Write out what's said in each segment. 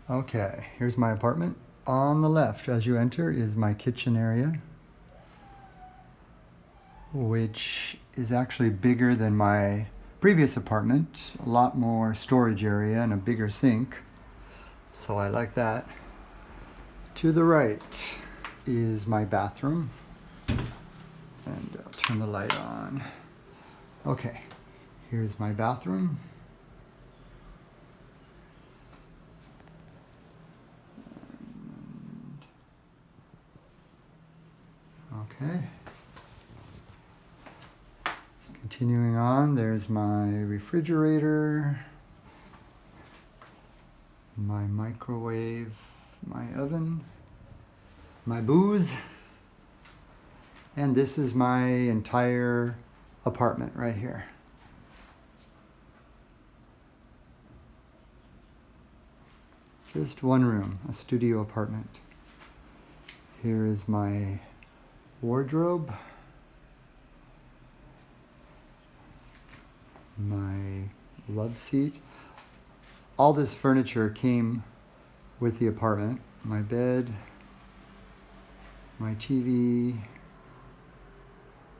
Okay, here's my apartment. On the left, as you enter, is my kitchen area, which is actually bigger than my previous apartment. A lot more storage area and a bigger sink, so I like that. To the right is my bathroom, and I'll turn the light on. Okay, here's my bathroom. Okay. Continuing on, there's my refrigerator, my microwave, my oven, my booze, and this is my entire apartment right here. Just one room, a studio apartment. Here is my wardrobe, my love seat. All this furniture came with the apartment. My bed, my TV,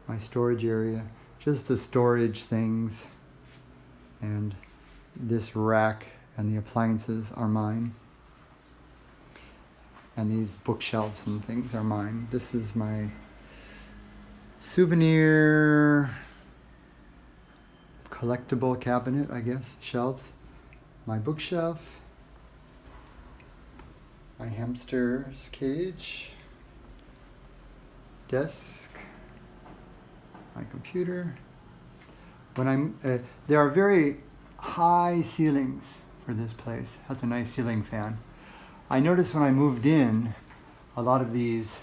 my storage area, just the storage things, and this rack and the appliances are mine. And these bookshelves and things are mine. This is my souvenir collectible cabinet, I guess, shelves. My bookshelf, my hamster's cage, desk, my computer. There are very high ceilings for this place. It has a nice ceiling fan. I noticed when I moved in, a lot of these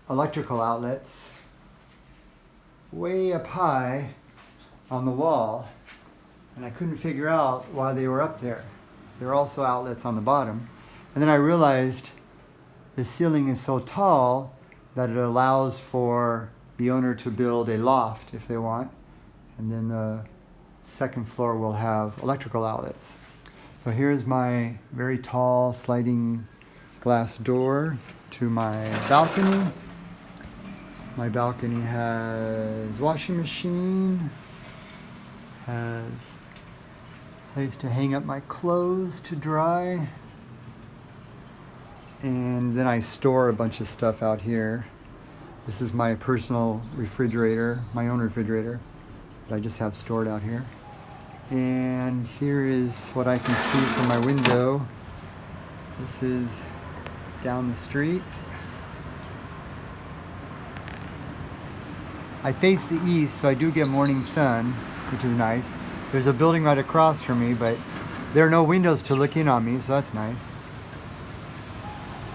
electrical outlets way up high on the wall, and I couldn't figure out why they were up there. There are also outlets on the bottom. And then I realized the ceiling is so tall that it allows for the owner to build a loft if they want, and then the second floor will have electrical outlets. So here's my very tall sliding glass door to my balcony. My balcony has washing machine, has place to hang up my clothes to dry, and then I store a bunch of stuff out here. This is my personal refrigerator, my own refrigerator, that I just have stored out here. And here is what I can see from my window. This is down the street. I face the east, so I do get morning sun, which is nice. There's a building right across from me, but there are no windows to look in on me, so that's nice.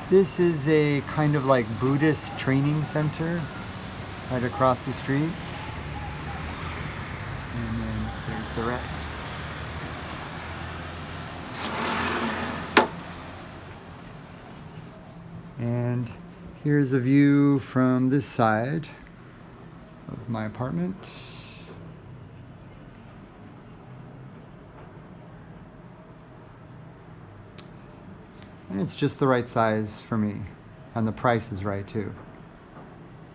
This is a kind of like Buddhist training center right across the street. And then there's the rest. And here's a view from this side of my apartment. And it's just the right size for me. And the price is right too.